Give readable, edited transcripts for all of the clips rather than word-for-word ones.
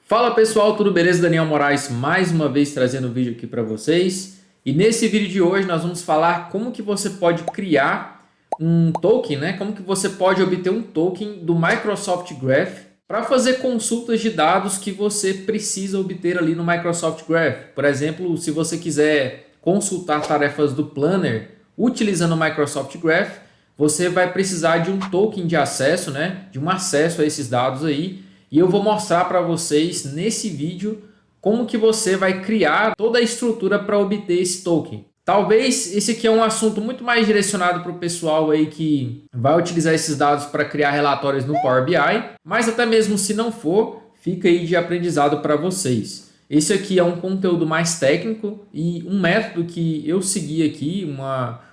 Fala pessoal, tudo beleza? Daniel Moraes mais uma vez trazendo um vídeo aqui para vocês. E nesse vídeo de hoje nós vamos falar como que você pode criar um token, né? Como que você pode obter um token do Microsoft Graph para fazer consultas de dados que você precisa obter ali no Microsoft Graph. Por exemplo, se você quiser consultar tarefas do Planner utilizando o Microsoft Graph, você vai precisar de um token de acesso, né? De um acesso a esses dados aí. E eu vou mostrar para vocês nesse vídeo como que você vai criar toda a estrutura para obter esse token. Talvez esse aqui é um assunto muito mais direcionado para o pessoal aí que vai utilizar esses dados para criar relatórios no Power BI, mas até mesmo se não for, fica aí de aprendizado para vocês. Esse aqui é um conteúdo mais técnico e um método que eu segui aqui,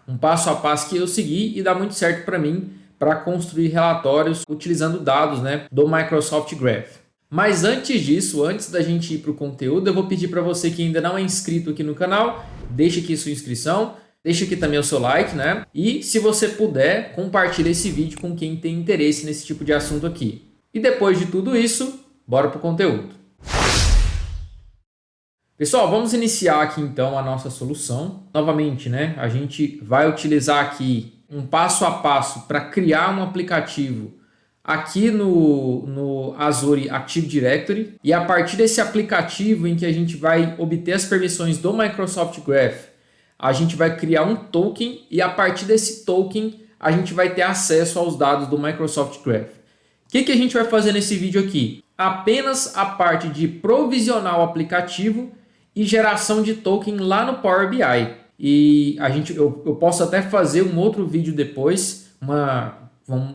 um passo a passo que eu segui e dá muito certo para mim para construir relatórios utilizando dados, né, do Microsoft Graph. Mas antes disso, antes da gente ir para o conteúdo, eu vou pedir para você que ainda não é inscrito aqui no canal, deixe aqui sua inscrição, deixe aqui também o seu like, né? E se você puder, compartilhe esse vídeo com quem tem interesse nesse tipo de assunto aqui. E depois de tudo isso, bora para o conteúdo. Pessoal, vamos iniciar aqui então a nossa solução. Novamente, né? A gente vai utilizar aqui um passo a passo para criar um aplicativo aqui no Azure Active Directory. E a partir desse aplicativo em que a gente vai obter as permissões do Microsoft Graph, a gente vai criar um token e a partir desse token a gente vai ter acesso aos dados do Microsoft Graph. O que a gente vai fazer nesse vídeo aqui? Apenas a parte de provisionar o aplicativo e geração de token lá no Power BI. E eu posso até fazer um outro vídeo depois,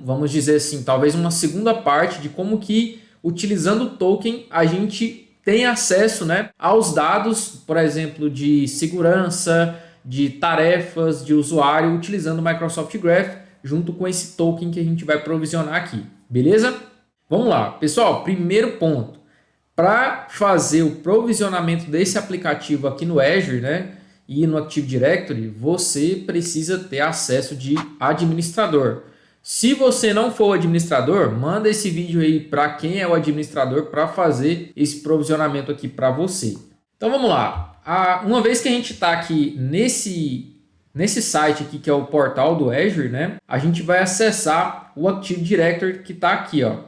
vamos dizer assim, talvez uma segunda parte de como que, utilizando o token, a gente tem acesso, né, aos dados, por exemplo, de segurança, de tarefas, de usuário, utilizando o Microsoft Graph, junto com esse token que a gente vai provisionar aqui, beleza? Vamos lá, pessoal, primeiro ponto. Para fazer o provisionamento desse aplicativo aqui no Azure, né, e no Active Directory, você precisa ter acesso de administrador. Se você não for administrador, manda esse vídeo aí para quem é o administrador para fazer esse provisionamento aqui para você. Então vamos lá. Uma vez que a gente está aqui nesse site aqui que é o portal do Azure, né, a gente vai acessar o Active Directory que está aqui, ó.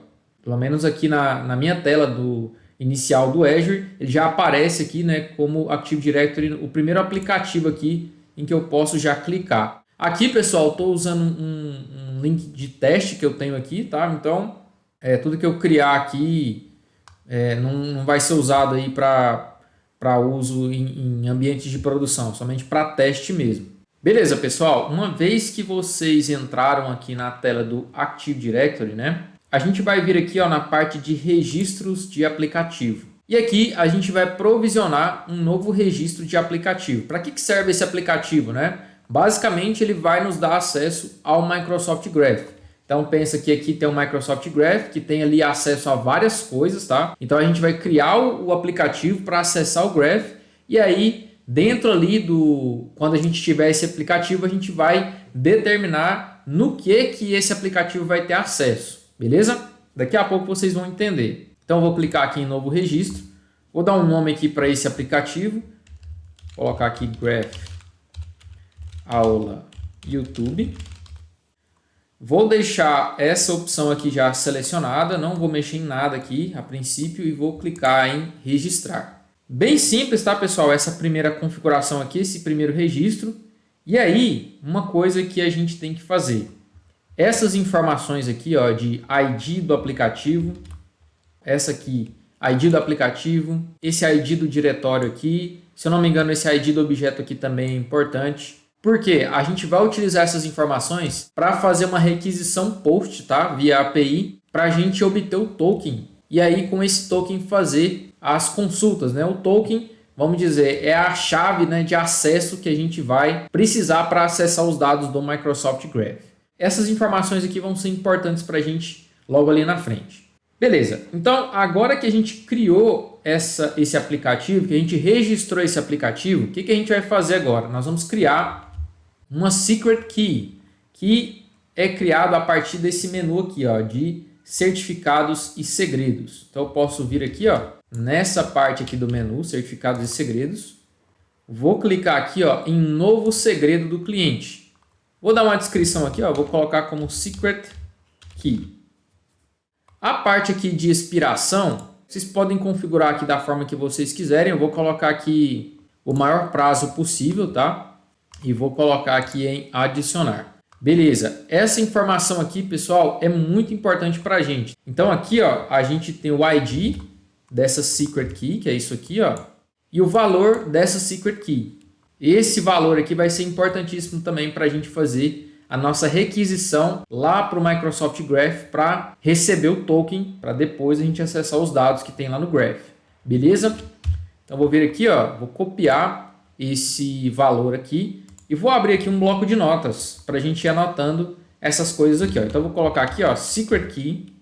Pelo menos aqui na minha tela inicial do Azure, ele já aparece aqui, né, como Active Directory, o primeiro aplicativo aqui em que eu posso já clicar. Aqui, pessoal, estou usando um link de teste que eu tenho aqui, tá? Então, tudo que eu criar aqui não vai ser usado aí para uso em ambientes de produção, somente para teste mesmo. Beleza, pessoal? Uma vez que vocês entraram aqui na tela do Active Directory, né? A gente vai vir aqui, ó, na parte de registros de aplicativo. E aqui a gente vai provisionar um novo registro de aplicativo. Para que serve esse aplicativo, né? Basicamente ele vai nos dar acesso ao Microsoft Graph. Então pensa que aqui tem o Microsoft Graph, que tem ali acesso a várias coisas, tá? Então a gente vai criar o aplicativo para acessar o Graph. E aí dentro ali quando a gente tiver esse aplicativo, a gente vai determinar no que esse aplicativo vai ter acesso. Beleza? Daqui a pouco vocês vão entender. Então eu vou clicar aqui em novo registro. Vou dar um nome aqui para esse aplicativo. Vou colocar aqui Graph Aula YouTube. Vou deixar essa opção aqui já selecionada. Não vou mexer em nada aqui a princípio e vou clicar em registrar. Bem simples, tá, pessoal? Essa primeira configuração aqui, esse primeiro registro. E aí, uma coisa que a gente tem que fazer. Essas informações aqui, ó, de ID do aplicativo, essa aqui, ID do aplicativo, esse ID do diretório aqui, se eu não me engano, esse ID do objeto aqui também é importante. Porque a gente vai utilizar essas informações para fazer uma requisição POST, tá? Via API, para a gente obter o token. E aí, com esse token, fazer as consultas, né? O token, vamos dizer, é a chave, né, de acesso que a gente vai precisar para acessar os dados do Microsoft Graph. Essas informações aqui vão ser importantes para a gente logo ali na frente. Beleza, então agora que a gente criou esse aplicativo, que a gente registrou esse aplicativo, o que a gente vai fazer agora? Nós vamos criar uma secret key, que é criado a partir desse menu aqui, ó, de certificados e segredos. Então eu posso vir aqui, ó, nessa parte aqui do menu, certificados e segredos. Vou clicar aqui, ó, em novo segredo do cliente. Vou dar uma descrição aqui, ó, vou colocar como secret key. A parte aqui de expiração, vocês podem configurar aqui da forma que vocês quiserem. Eu vou colocar aqui o maior prazo possível, tá? E vou colocar aqui em adicionar. Beleza, essa informação aqui, pessoal, é muito importante para a gente. Então aqui, ó, a gente tem o ID dessa secret key, que é isso aqui, ó, e o valor dessa secret key. Esse valor aqui vai ser importantíssimo também para a gente fazer a nossa requisição lá para o Microsoft Graph para receber o token, para depois a gente acessar os dados que tem lá no Graph. Beleza? Então vou vir aqui, ó, vou copiar esse valor aqui e vou abrir aqui um bloco de notas para a gente ir anotando essas coisas aqui, ó. Então eu vou colocar aqui, ó, secret key.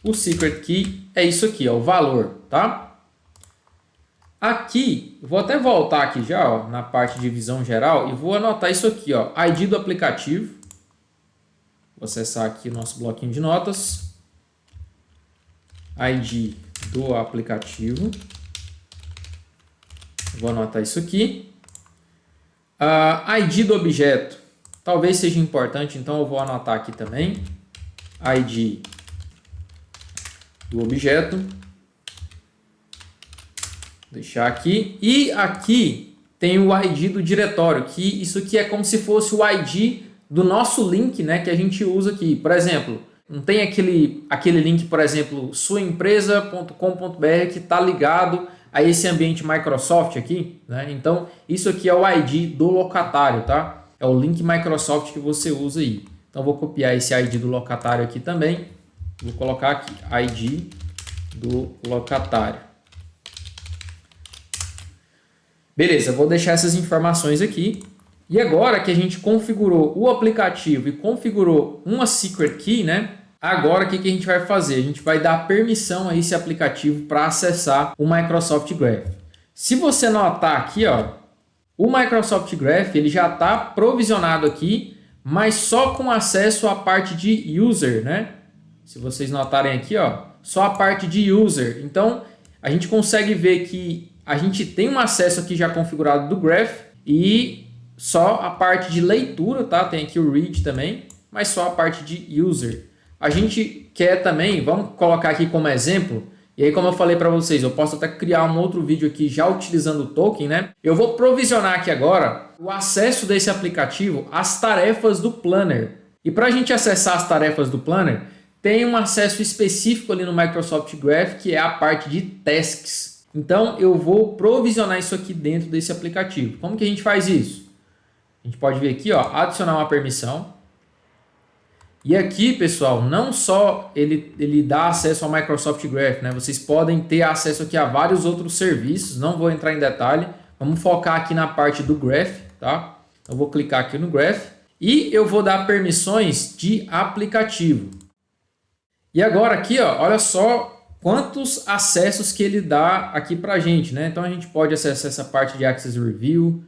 O secret key é isso aqui, ó, o valor, tá? Aqui, vou até voltar aqui já, ó, na parte de visão geral e vou anotar isso aqui, ó, ID do aplicativo. Vou acessar aqui o nosso bloquinho de notas. ID do aplicativo. Vou anotar isso aqui. ID do objeto. Talvez seja importante, então eu vou anotar aqui também. ID do objeto. Deixar aqui. E aqui tem o ID do diretório, que isso aqui é como se fosse o ID do nosso link, né, que a gente usa aqui. Por exemplo, não tem aquele link, por exemplo, suaempresa.com.br que está ligado a esse ambiente Microsoft aqui, né? Então, isso aqui é o ID do locatário, tá? É o link Microsoft que você usa aí. Então, vou copiar esse ID do locatário aqui também. Vou colocar aqui, ID do locatário. Beleza, vou deixar essas informações aqui. E agora que a gente configurou o aplicativo e configurou uma secret key, né? Agora o que a gente vai fazer? A gente vai dar permissão a esse aplicativo para acessar o Microsoft Graph. Se você notar aqui, ó, o Microsoft Graph ele já está provisionado aqui, mas só com acesso à parte de user, né? Se vocês notarem aqui, ó, só a parte de user. Então a gente consegue ver que a gente tem um acesso aqui já configurado do Graph e só a parte de leitura, tá? Tem aqui o read também, mas só a parte de user. A gente quer também, vamos colocar aqui como exemplo, e aí como eu falei para vocês, eu posso até criar um outro vídeo aqui já utilizando o token, né? Eu vou provisionar aqui agora o acesso desse aplicativo às tarefas do Planner. E para a gente acessar as tarefas do Planner, tem um acesso específico ali no Microsoft Graph, que é a parte de tasks. Então eu vou provisionar isso aqui dentro desse aplicativo. Como que a gente faz isso? A gente pode ver aqui, ó, adicionar uma permissão. E aqui, pessoal, não só ele dá acesso ao Microsoft Graph, né? Vocês podem ter acesso aqui a vários outros serviços, não vou entrar em detalhe. Vamos focar aqui na parte do Graph, tá? Eu vou clicar aqui no Graph e eu vou dar permissões de aplicativo. E agora aqui, ó, olha só quantos acessos que ele dá aqui pra gente, né? Então a gente pode acessar essa parte de Access Review,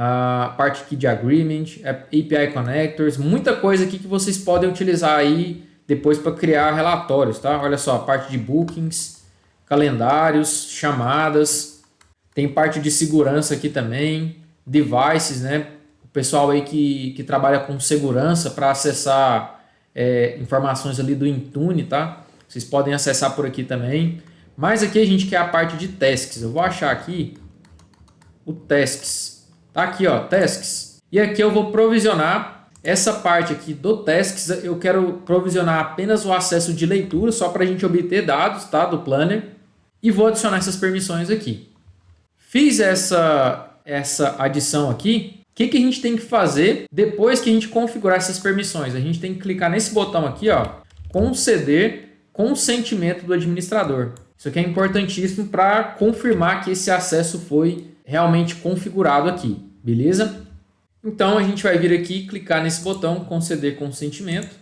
a parte aqui de Agreement, API Connectors, muita coisa aqui que vocês podem utilizar aí depois para criar relatórios, tá? Olha só, a parte de bookings, calendários, chamadas, tem parte de segurança aqui também, devices, né? O pessoal aí que trabalha com segurança para acessar informações ali do Intune, tá? Vocês podem acessar por aqui também. Mas aqui a gente quer a parte de tasks. Eu vou achar aqui o tasks. Tá aqui, ó, tasks. E aqui eu vou provisionar essa parte aqui do tasks. Eu quero provisionar apenas o acesso de leitura, só para a gente obter dados, tá, do Planner. E vou adicionar essas permissões aqui. Fiz essa adição aqui. O que a gente tem que fazer depois que a gente configurar essas permissões? A gente tem que clicar nesse botão aqui, ó, conceder consentimento do administrador. Isso aqui é importantíssimo para confirmar que esse acesso foi realmente configurado aqui, beleza? Então a gente vai vir aqui e clicar nesse botão conceder consentimento,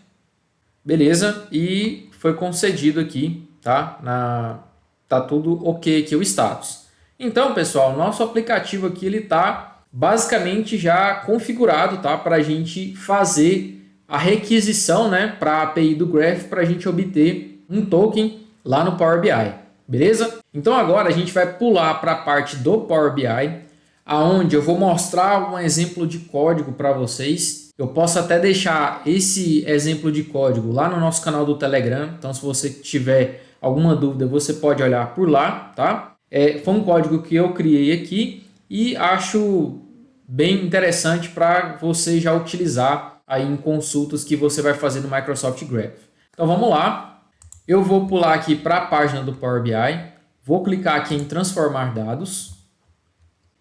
beleza? E foi concedido aqui, tá? Tá tudo ok aqui o status. Então, pessoal, nosso aplicativo aqui ele tá basicamente já configurado, tá? Para a gente fazer a requisição, né? Para a API do Graph para a gente obter um token lá no Power BI, beleza? Então agora a gente vai pular para a parte do Power BI, aonde eu vou mostrar um exemplo de código para vocês. Eu posso até deixar esse exemplo de código lá no nosso canal do Telegram, então se você tiver alguma dúvida você pode olhar por lá, tá? Foi um código que eu criei aqui e acho bem interessante para você já utilizar aí em consultas que você vai fazer no Microsoft Graph. Então vamos lá, eu vou pular aqui para a página do Power BI, vou clicar aqui em transformar dados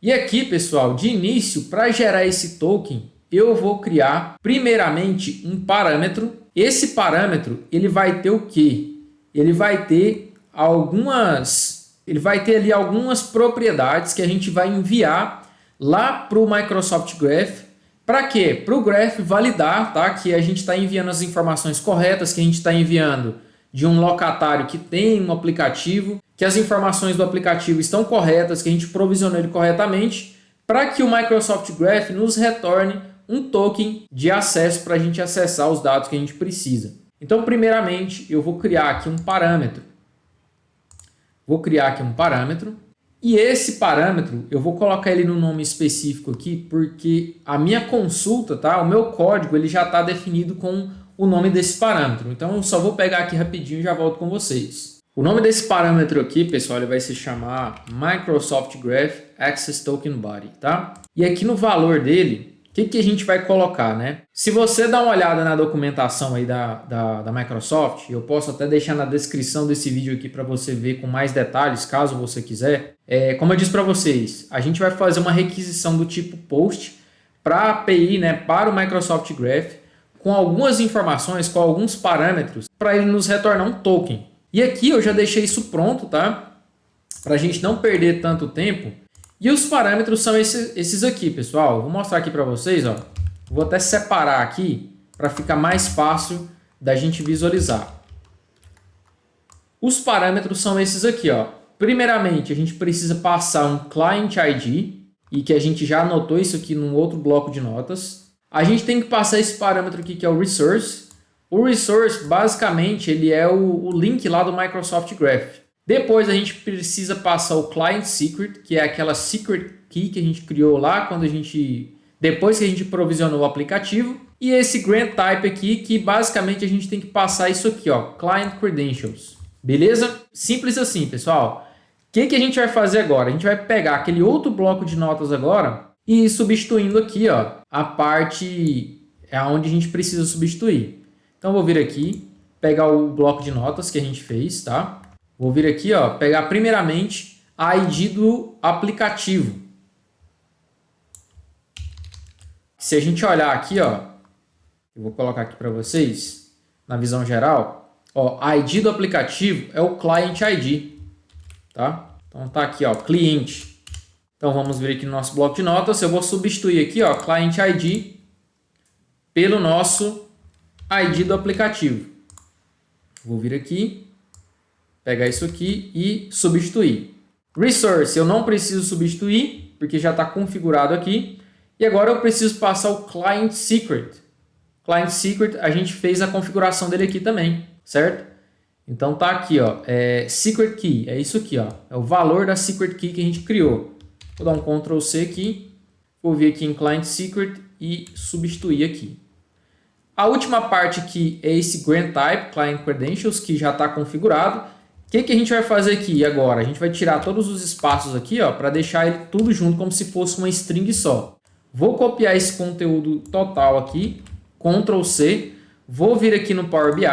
e aqui, pessoal, de início, para gerar esse token, eu vou criar primeiramente um parâmetro. Esse parâmetro ele vai ter o quê? Ele vai ter ali algumas propriedades que a gente vai enviar lá para o Microsoft Graph. Para quê? Para o Graph validar, tá? Que a gente está enviando as informações corretas, que a gente está enviando de um locatário que tem um aplicativo, que as informações do aplicativo estão corretas, que a gente provisionou ele corretamente, para que o Microsoft Graph nos retorne um token de acesso para a gente acessar os dados que a gente precisa. Então, primeiramente, eu vou criar aqui um parâmetro. E esse parâmetro, eu vou colocar ele no nome específico aqui, porque a minha consulta, tá? O meu código, ele já está definido com o nome desse parâmetro. Então, eu só vou pegar aqui rapidinho e já volto com vocês. O nome desse parâmetro aqui, pessoal, ele vai se chamar Microsoft Graph Access Token Body, tá? E aqui no valor dele, o que a gente vai colocar, né? Se você dá uma olhada na documentação aí da Microsoft, eu posso até deixar na descrição desse vídeo aqui para você ver com mais detalhes, caso você quiser. Como eu disse para vocês, a gente vai fazer uma requisição do tipo POST para a API, né, para o Microsoft Graph, com algumas informações, com alguns parâmetros, para ele nos retornar um token. E aqui eu já deixei isso pronto, tá? Para a gente não perder tanto tempo. E os parâmetros são esses aqui, pessoal. Vou mostrar aqui para vocês, ó. Vou até separar aqui para ficar mais fácil da gente visualizar. Os parâmetros são esses aqui, ó. Primeiramente, a gente precisa passar um Client ID, e que a gente já anotou isso aqui num outro bloco de notas. A gente tem que passar esse parâmetro aqui, que é o Resource. O Resource, basicamente, ele é o link lá do Microsoft Graph. Depois a gente precisa passar o Client Secret, que é aquela secret key que a gente criou lá depois que a gente provisionou o aplicativo. E esse Grant Type aqui, que basicamente a gente tem que passar isso aqui, ó, Client Credentials. Beleza? Simples assim, pessoal. O que a gente vai fazer agora? A gente vai pegar aquele outro bloco de notas agora e ir substituindo aqui, ó, a parte onde a gente precisa substituir. Então vou vir aqui, pegar o bloco de notas que a gente fez, tá? Vou vir aqui, ó, pegar primeiramente a ID do aplicativo. Se a gente olhar aqui, ó, eu vou colocar aqui para vocês, na visão geral, ó, a ID do aplicativo é o Client ID, tá? Então tá aqui, ó, cliente. Então vamos vir aqui no nosso bloco de notas, eu vou substituir aqui, ó, Client ID pelo nosso ID do aplicativo. Vou vir aqui, pegar isso aqui e substituir. Resource eu não preciso substituir, porque já está configurado aqui. E agora eu preciso passar o Client Secret. Client Secret, a gente fez a configuração dele aqui também, certo? Então tá aqui, ó, Secret Key, é isso aqui, ó, é o valor da Secret Key que a gente criou. Vou dar um Ctrl C aqui, vou vir aqui em Client Secret e substituir aqui. A última parte aqui é esse Grant Type, Client Credentials, que já está configurado. O que a gente vai fazer aqui agora? A gente vai tirar todos os espaços aqui, ó, para deixar ele tudo junto como se fosse uma string só. Vou copiar esse conteúdo total aqui, Ctrl C, vou vir aqui no Power BI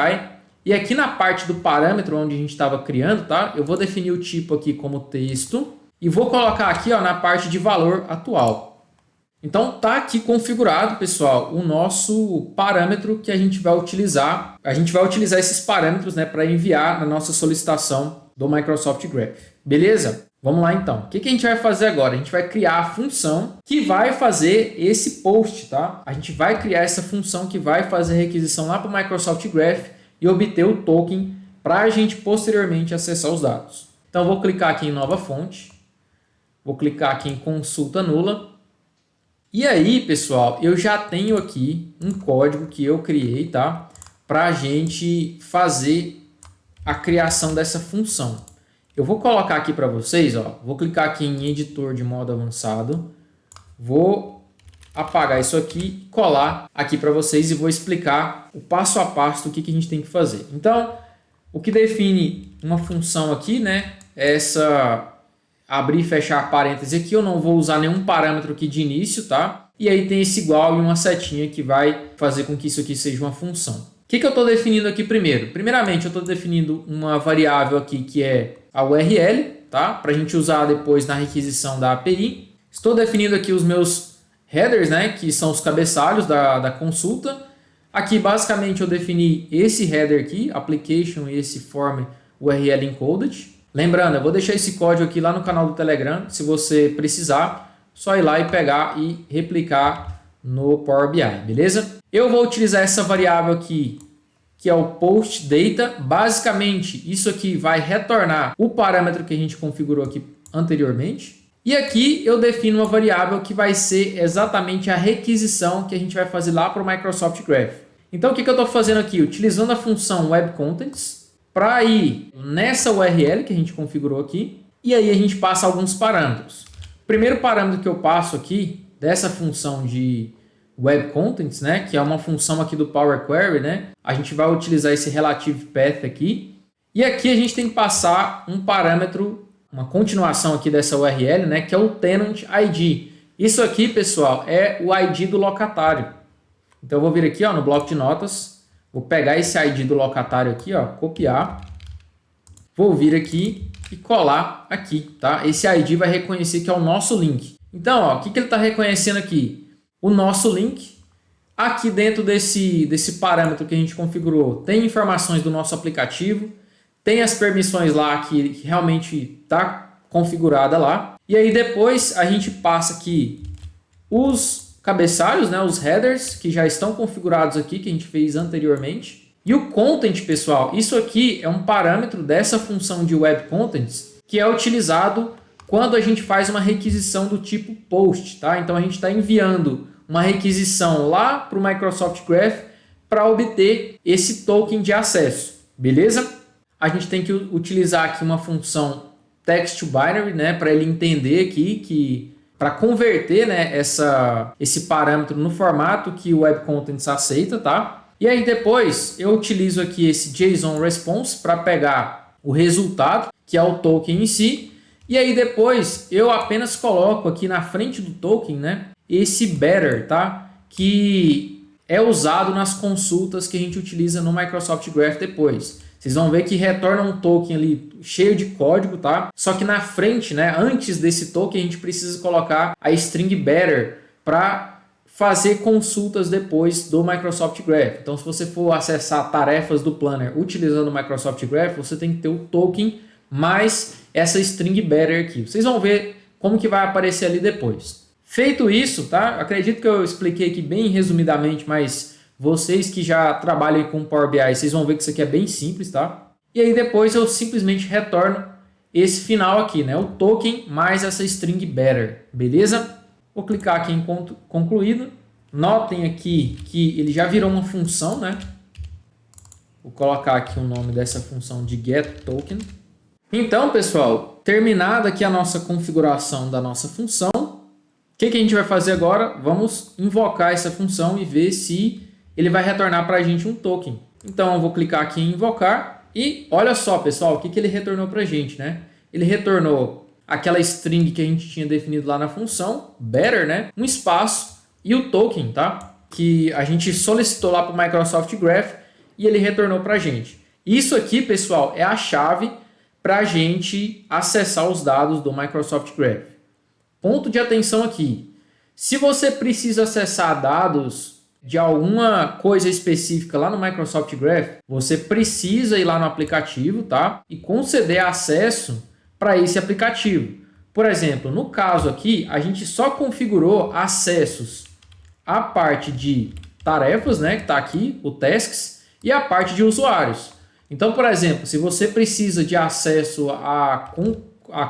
e aqui na parte do parâmetro onde a gente estava criando, tá? Eu vou definir o tipo aqui como texto e vou colocar aqui, ó, na parte de valor atual. Então tá aqui configurado, pessoal, o nosso parâmetro que a gente vai utilizar. A gente vai utilizar esses parâmetros, né, para enviar na nossa solicitação do Microsoft Graph. Beleza? Vamos lá então. O que a gente vai fazer agora? A gente vai criar a função que vai fazer esse post, tá? A gente vai criar essa função que vai fazer a requisição lá para o Microsoft Graph e obter o token para a gente posteriormente acessar os dados. Então vou clicar aqui em nova fonte, vou clicar aqui em consulta nula. E aí, pessoal, eu já tenho aqui um código que eu criei, tá? Para a gente fazer a criação dessa função. Eu vou colocar aqui para vocês, ó, vou clicar aqui em editor de modo avançado, vou apagar isso aqui, colar aqui para vocês e vou explicar o passo a passo do que a gente tem que fazer. Então, o que define uma função aqui, né, é essa abrir e fechar parênteses aqui. Eu não vou usar nenhum parâmetro aqui de início, tá? E aí tem esse igual e uma setinha que vai fazer com que isso aqui seja uma função. O que eu estou definindo aqui primeiro? Primeiramente, eu estou definindo uma variável aqui que é a URL, tá? Para a gente usar depois na requisição da API. Estou definindo aqui os meus headers, né? Que são os cabeçalhos da consulta. Aqui, basicamente, eu defini esse header aqui, application e esse form URL encoded. Lembrando, eu vou deixar esse código aqui lá no canal do Telegram. Se você precisar, só ir lá e pegar e replicar no Power BI, beleza? Eu vou utilizar essa variável aqui, que é o post data. Basicamente, isso aqui vai retornar o parâmetro que a gente configurou aqui anteriormente. E aqui eu defino uma variável que vai ser exatamente a requisição que a gente vai fazer lá para o Microsoft Graph. Então, o que eu estou fazendo aqui? Utilizando a função Web Contents para ir nessa URL que a gente configurou aqui. E aí a gente passa alguns parâmetros. O primeiro parâmetro que eu passo aqui dessa função de Web Contents, né, que é uma função aqui do Power Query, né, a gente vai utilizar esse Relative Path aqui. E aqui a gente tem que passar um parâmetro, uma continuação aqui dessa URL, né, que é o Tenant ID. Isso aqui, pessoal, é o ID do locatário. Então eu vou vir aqui, ó, no bloco de notas, vou pegar esse ID do locatário aqui, ó, copiar, vou vir aqui e colar aqui, tá? Esse ID vai reconhecer que é o nosso link. Então, ó, o que ele está reconhecendo aqui? O nosso link. Aqui dentro desse parâmetro que a gente configurou, tem informações do nosso aplicativo, tem as permissões lá que realmente está configurada lá. E aí depois a gente passa aqui os cabeçalhos, né, os headers que já estão configurados aqui, que a gente fez anteriormente. E o content, pessoal, isso aqui é um parâmetro dessa função de Web Contents que é utilizado quando a gente faz uma requisição do tipo post, tá? Então a gente está enviando uma requisição lá para o Microsoft Graph para obter esse token de acesso, beleza? A gente tem que utilizar aqui uma função text to binary, né, para ele entender aqui que para converter, né, esse parâmetro no formato que o Web Contents aceita, tá? E aí depois eu utilizo aqui esse JSON response para pegar o resultado, que é o token em si. E aí depois eu apenas coloco aqui na frente do token, né, esse better, tá? Que é usado nas consultas que a gente utiliza no Microsoft Graph depois. Vocês vão ver que retorna um token ali cheio de código, tá? Só que na frente, né, antes desse token, a gente precisa colocar a string better para fazer consultas depois do Microsoft Graph. Então, se você for acessar tarefas do Planner utilizando o Microsoft Graph, você tem que ter o token mais essa string better aqui. Vocês vão ver como que vai aparecer ali depois. Feito isso, tá? Acredito que eu expliquei aqui bem resumidamente, mas vocês que já trabalham com Power BI, vocês vão ver que isso aqui é bem simples, tá? E aí depois eu simplesmente retorno esse final aqui, né? O token mais essa string better, beleza? Vou clicar aqui em concluído. Notem aqui que ele já virou uma função, né? Vou colocar aqui o nome dessa função de getToken. Então, pessoal, terminada aqui a nossa configuração da nossa função, o que a gente vai fazer agora? Vamos invocar essa função e ver se ele vai retornar para a gente um token. Então, eu vou clicar aqui em invocar e olha só, pessoal, o que ele retornou para a gente, né? Ele retornou aquela string que a gente tinha definido lá na função, better, né? Um espaço e o token, tá? Que a gente solicitou lá para o Microsoft Graph e ele retornou para a gente. Isso aqui, pessoal, é a chave para a gente acessar os dados do Microsoft Graph. Ponto de atenção aqui. Se você precisa acessar dados de alguma coisa específica lá no Microsoft Graph, você precisa ir lá no aplicativo, tá? E conceder acesso para esse aplicativo. Por exemplo, no caso aqui, a gente só configurou acessos à parte de tarefas, né? Que está aqui, o tasks, e a parte de usuários. Então, por exemplo, se você precisa de acesso a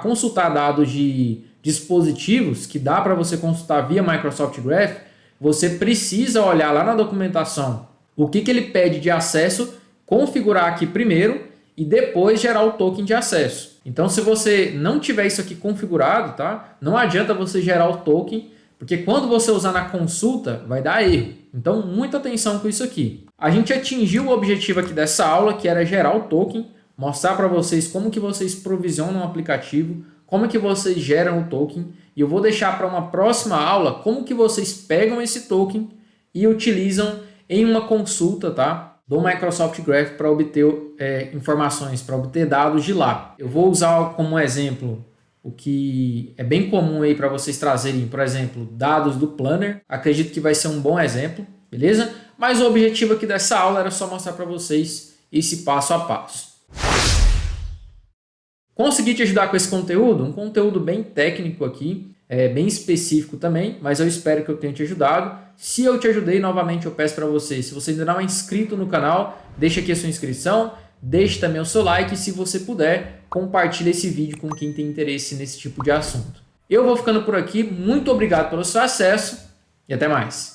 consultar dados de dispositivos, que dá para você consultar via Microsoft Graph, você precisa olhar lá na documentação o que ele pede de acesso, configurar aqui primeiro e depois gerar o token de acesso. Então, se você não tiver isso aqui configurado, tá? Não adianta você gerar o token, porque quando você usar na consulta, vai dar erro. Então, muita atenção com isso aqui. A gente atingiu o objetivo aqui dessa aula, que era gerar o token, mostrar para vocês como que vocês provisionam o aplicativo, como que vocês geram o token, e eu vou deixar para uma próxima aula como que vocês pegam esse token e utilizam em uma consulta, tá, do Microsoft Graph para obter informações, para obter dados de lá. Eu vou usar como exemplo o que é bem comum aí para vocês trazerem, por exemplo, dados do Planner. Acredito que vai ser um bom exemplo, beleza? Mas o objetivo aqui dessa aula era só mostrar para vocês esse passo a passo. Consegui te ajudar com esse conteúdo? Um conteúdo bem técnico aqui, bem específico também, mas eu espero que eu tenha te ajudado. Se eu te ajudei, novamente eu peço para você, se você ainda não é inscrito no canal, deixa aqui a sua inscrição, deixe também o seu like e, se você puder, compartilhe esse vídeo com quem tem interesse nesse tipo de assunto. Eu vou ficando por aqui, muito obrigado pelo seu acesso e até mais.